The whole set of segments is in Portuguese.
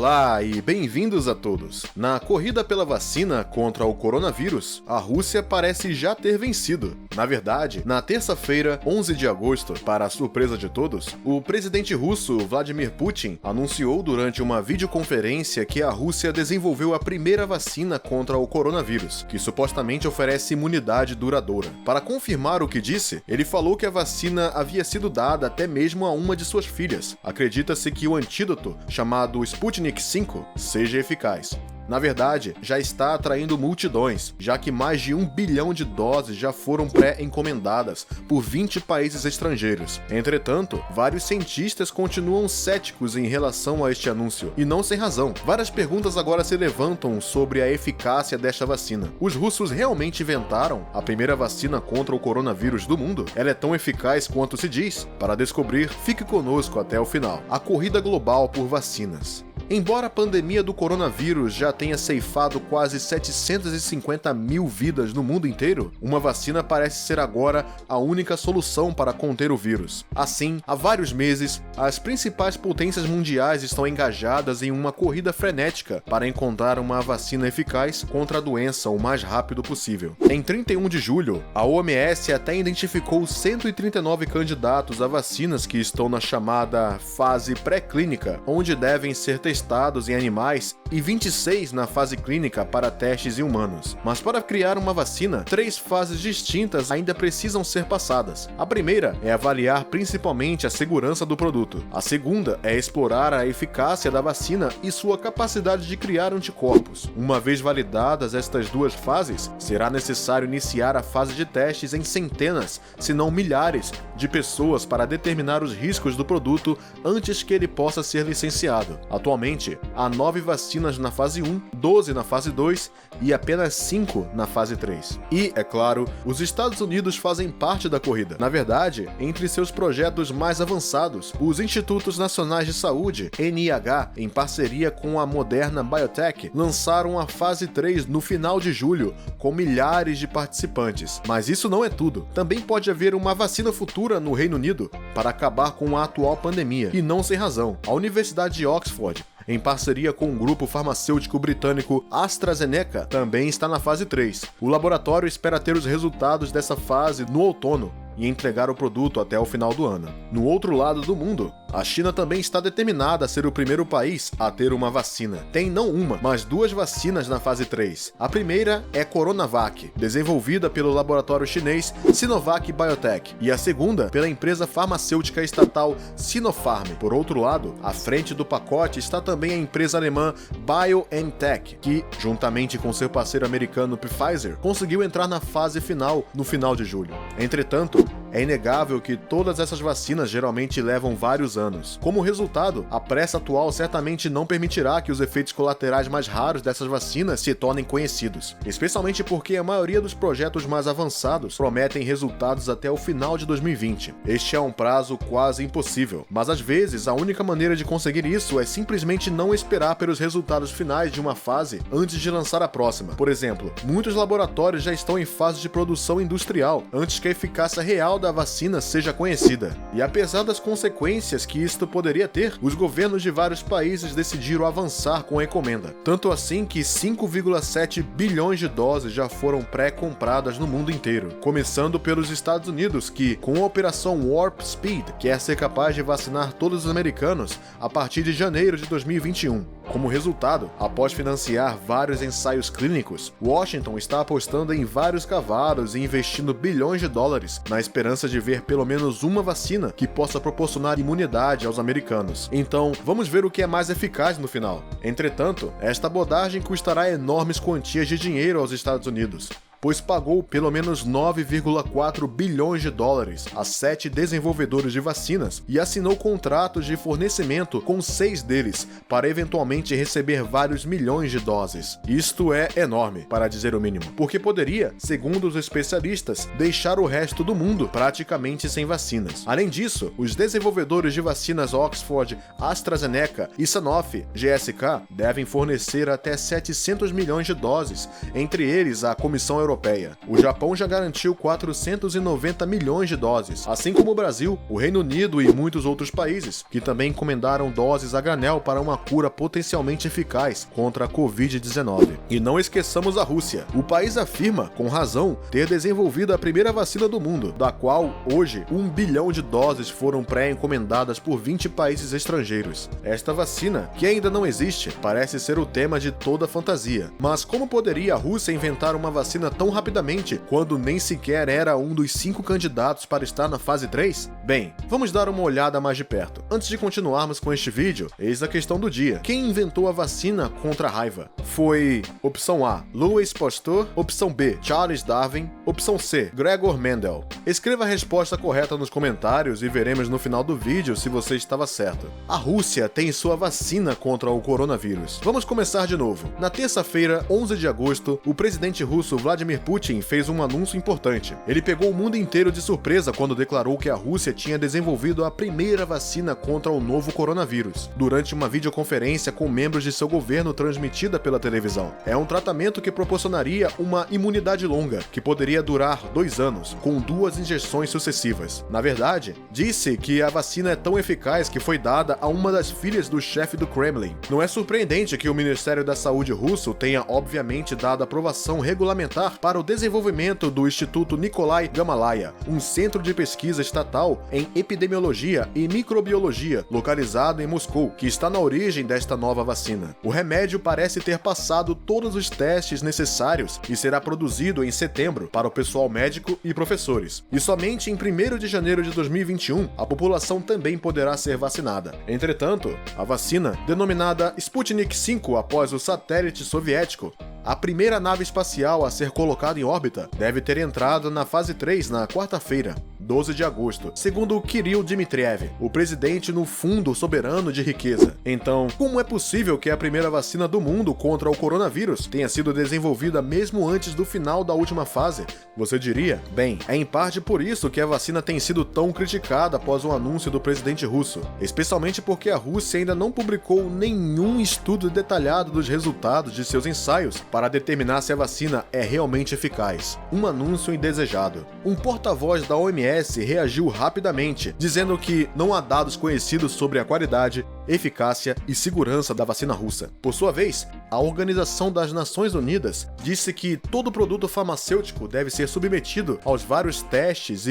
Olá e bem-vindos a todos. Na corrida pela vacina contra o coronavírus, a Rússia parece já ter vencido. Na verdade, na terça-feira, 11 de agosto, para a surpresa de todos, o presidente russo Vladimir Putin anunciou durante uma videoconferência que a Rússia desenvolveu a primeira vacina contra o coronavírus, que supostamente oferece imunidade duradoura. Para confirmar o que disse, ele falou que a vacina havia sido dada até mesmo a uma de suas filhas. Acredita-se que o antídoto, chamado Sputnik V, seja eficaz. Na verdade, já está atraindo multidões, já que mais de 1 bilhão de doses já foram pré-encomendadas por 20 países estrangeiros. Entretanto, vários cientistas continuam céticos em relação a este anúncio, e não sem razão. Várias perguntas agora se levantam sobre a eficácia desta vacina. Os russos realmente inventaram a primeira vacina contra o coronavírus do mundo? Ela é tão eficaz quanto se diz? Para descobrir, fique conosco até o final. A corrida global por vacinas. Embora a pandemia do coronavírus já tenha ceifado quase 750 mil vidas no mundo inteiro, uma vacina parece ser agora a única solução para conter o vírus. Assim, há vários meses, as principais potências mundiais estão engajadas em uma corrida frenética para encontrar uma vacina eficaz contra a doença o mais rápido possível. Em 31 de julho, a OMS até identificou 139 candidatos a vacinas que estão na chamada fase pré-clínica, onde devem ser testados em animais, e 26 na fase clínica para testes em humanos. Mas para criar uma vacina, 3 fases distintas ainda precisam ser passadas. A primeira é avaliar principalmente a segurança do produto. A segunda é explorar a eficácia da vacina e sua capacidade de criar anticorpos. Uma vez validadas estas duas fases, será necessário iniciar a fase de testes em centenas, se não milhares, de pessoas para determinar os riscos do produto antes que ele possa ser licenciado. Atualmente, há 9 vacinas na fase 1, 12 na fase 2 e apenas 5 na fase 3. E, é claro, os Estados Unidos fazem parte da corrida. Na verdade, entre seus projetos mais avançados, os Institutos Nacionais de Saúde, NIH, em parceria com a Moderna Biotech, lançaram a fase 3 no final de julho, com milhares de participantes. Mas isso não é tudo. Também pode haver uma vacina futura no Reino Unido para acabar com a atual pandemia. E não sem razão. A Universidade de Oxford, em parceria com o grupo farmacêutico britânico AstraZeneca, também está na fase 3. O laboratório espera ter os resultados dessa fase no outono e entregar o produto até o final do ano. No outro lado do mundo, a China também está determinada a ser o primeiro país a ter uma vacina. Tem não uma, mas 2 vacinas na fase 3. A primeira é Coronavac, desenvolvida pelo laboratório chinês Sinovac Biotech, e a segunda pela empresa farmacêutica estatal Sinopharm. Por outro lado, à frente do pacote está também a empresa alemã BioNTech, que, juntamente com seu parceiro americano Pfizer, conseguiu entrar na fase final no final de julho. Entretanto, é inegável que todas essas vacinas geralmente levam vários anos. Como resultado, a pressa atual certamente não permitirá que os efeitos colaterais mais raros dessas vacinas se tornem conhecidos, especialmente porque a maioria dos projetos mais avançados prometem resultados até o final de 2020. Este é um prazo quase impossível, mas às vezes a única maneira de conseguir isso é simplesmente não esperar pelos resultados finais de uma fase antes de lançar a próxima. Por exemplo, muitos laboratórios já estão em fase de produção industrial antes que a eficácia real da vacina seja conhecida. E apesar das consequências que isto poderia ter, os governos de vários países decidiram avançar com a encomenda. Tanto assim que 5,7 bilhões de doses já foram pré-compradas no mundo inteiro. Começando pelos Estados Unidos, que, com a operação Warp Speed, quer ser capaz de vacinar todos os americanos a partir de janeiro de 2021. Como resultado, após financiar vários ensaios clínicos, Washington está apostando em vários cavalos e investindo bilhões de dólares na esperança de ver pelo menos uma vacina que possa proporcionar imunidade aos americanos. Então, vamos ver o que é mais eficaz no final. Entretanto, esta abordagem custará enormes quantias de dinheiro aos Estados Unidos, pois pagou pelo menos 9,4 bilhões de dólares a 7 desenvolvedores de vacinas e assinou contratos de fornecimento com 6 deles para eventualmente receber vários milhões de doses. Isto é enorme, para dizer o mínimo, porque poderia, segundo os especialistas, deixar o resto do mundo praticamente sem vacinas. Além disso, os desenvolvedores de vacinas Oxford, AstraZeneca e Sanofi GSK devem fornecer até 700 milhões de doses, entre eles a Comissão Europeia Europeia. O Japão já garantiu 490 milhões de doses, assim como o Brasil, o Reino Unido e muitos outros países, que também encomendaram doses a granel para uma cura potencialmente eficaz contra a Covid-19. E não esqueçamos a Rússia. O país afirma, com razão, ter desenvolvido a primeira vacina do mundo, da qual, hoje, 1 bilhão de doses foram pré-encomendadas por 20 países estrangeiros. Esta vacina, que ainda não existe, parece ser o tema de toda a fantasia. Mas como poderia a Rússia inventar uma vacina tão rapidamente, quando nem sequer era um dos 5 candidatos para estar na fase 3? Bem, vamos dar uma olhada mais de perto. Antes de continuarmos com este vídeo, eis a questão do dia. Quem inventou a vacina contra a raiva? Foi opção A, Louis Pasteur, opção B, Charles Darwin, opção C, Gregor Mendel. Escreva a resposta correta nos comentários e veremos no final do vídeo se você estava certo. A Rússia tem sua vacina contra o coronavírus. Vamos começar de novo. Na terça-feira, 11 de agosto, o presidente russo Vladimir Putin fez um anúncio importante. Ele pegou o mundo inteiro de surpresa quando declarou que a Rússia tinha desenvolvido a primeira vacina contra o novo coronavírus, durante uma videoconferência com membros de seu governo transmitida pela televisão. É um tratamento que proporcionaria uma imunidade longa, que poderia durar 2 anos, com 2 injeções sucessivas. Na verdade, disse que a vacina é tão eficaz que foi dada a uma das filhas do chefe do Kremlin. Não é surpreendente que o Ministério da Saúde russo tenha obviamente dado aprovação regulamentar para o desenvolvimento do Instituto Nikolai Gamaleya, um centro de pesquisa estatal em epidemiologia e microbiologia, localizado em Moscou, que está na origem desta nova vacina. O remédio parece ter passado todos os testes necessários e será produzido em setembro para o pessoal médico e professores. E somente em 1º de janeiro de 2021, a população também poderá ser vacinada. Entretanto, a vacina, denominada Sputnik V após o satélite soviético, a primeira nave espacial a ser colocada em órbita, deve ter entrado na fase 3 na quarta-feira, 12 de agosto, segundo Kirill Dmitriev, o presidente no Fundo Soberano de Riqueza. Então, como é possível que a primeira vacina do mundo contra o coronavírus tenha sido desenvolvida mesmo antes do final da última fase? Você diria? Bem, é em parte por isso que a vacina tem sido tão criticada após o anúncio do presidente russo, especialmente porque a Rússia ainda não publicou nenhum estudo detalhado dos resultados de seus ensaios para determinar se a vacina é realmente eficaz. Um anúncio indesejado. Um porta-voz da OMS reagiu rapidamente, dizendo que não há dados conhecidos sobre a qualidade, eficácia e segurança da vacina russa. Por sua vez, a Organização das Nações Unidas disse que todo produto farmacêutico deve ser submetido aos vários testes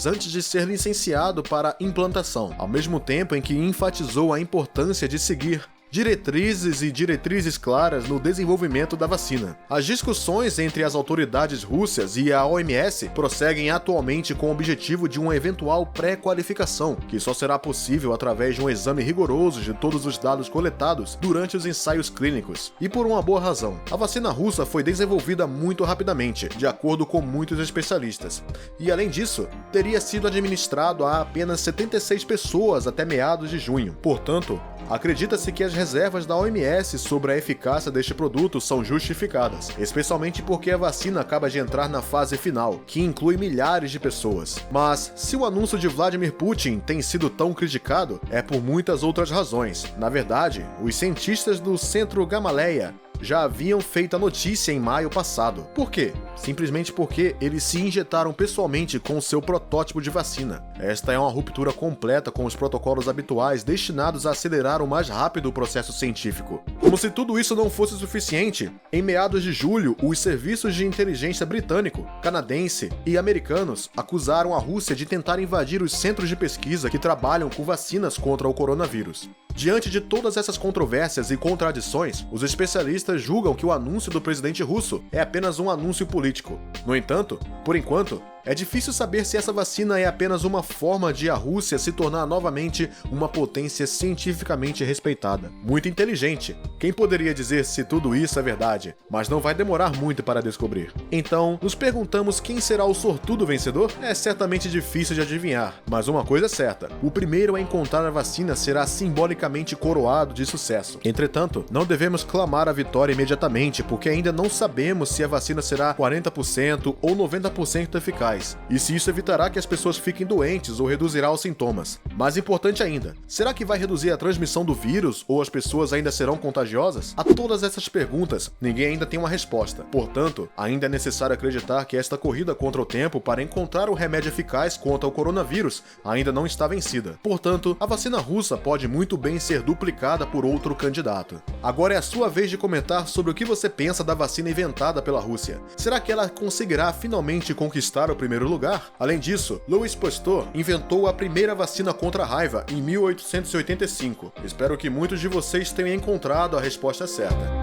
antes de ser licenciado para implantação, ao mesmo tempo em que enfatizou a importância de seguir diretrizes claras no desenvolvimento da vacina. As discussões entre as autoridades russas e a OMS prosseguem atualmente com o objetivo de uma eventual pré-qualificação, que só será possível através de um exame rigoroso de todos os dados coletados durante os ensaios clínicos. E por uma boa razão. A vacina russa foi desenvolvida muito rapidamente, de acordo com muitos especialistas. E além disso, teria sido administrado a apenas 76 pessoas até meados de junho. Portanto, acredita-se que as reservas da OMS sobre a eficácia deste produto são justificadas, especialmente porque a vacina acaba de entrar na fase final, que inclui milhares de pessoas. Mas, se o anúncio de Vladimir Putin tem sido tão criticado, é por muitas outras razões. Na verdade, os cientistas do Centro Gamaleya já haviam feito a notícia em maio passado. Por quê? Simplesmente porque eles se injetaram pessoalmente com seu protótipo de vacina. Esta é uma ruptura completa com os protocolos habituais destinados a acelerar o mais rápido o processo científico. Como se tudo isso não fosse suficiente, em meados de julho, os serviços de inteligência britânico, canadense e americanos acusaram a Rússia de tentar invadir os centros de pesquisa que trabalham com vacinas contra o coronavírus. Diante de todas essas controvérsias e contradições, os especialistas julgam que o anúncio do presidente russo é apenas um anúncio político. No entanto, por enquanto, é difícil saber se essa vacina é apenas uma forma de a Rússia se tornar novamente uma potência cientificamente respeitada. Muito inteligente. Quem poderia dizer se tudo isso é verdade? Mas não vai demorar muito para descobrir. Então, nos perguntamos quem será o sortudo vencedor? É certamente difícil de adivinhar, mas uma coisa é certa: o primeiro a encontrar a vacina será simbolicamente coroado de sucesso. Entretanto, não devemos clamar a vitória imediatamente, porque ainda não sabemos se a vacina será 40% ou 90% eficaz. letais, e se isso evitará que as pessoas fiquem doentes ou reduzirá os sintomas. Mais importante ainda, será que vai reduzir a transmissão do vírus ou as pessoas ainda serão contagiosas? A todas essas perguntas, ninguém ainda tem uma resposta. Portanto, ainda é necessário acreditar que esta corrida contra o tempo para encontrar o remédio eficaz contra o coronavírus ainda não está vencida. Portanto, a vacina russa pode muito bem ser duplicada por outro candidato. Agora é a sua vez de comentar sobre o que você pensa da vacina inventada pela Rússia. Será que ela conseguirá finalmente conquistar o primeiro lugar? Além disso, Louis Pasteur inventou a primeira vacina contra a raiva em 1885. Espero que muitos de vocês tenham encontrado a resposta certa.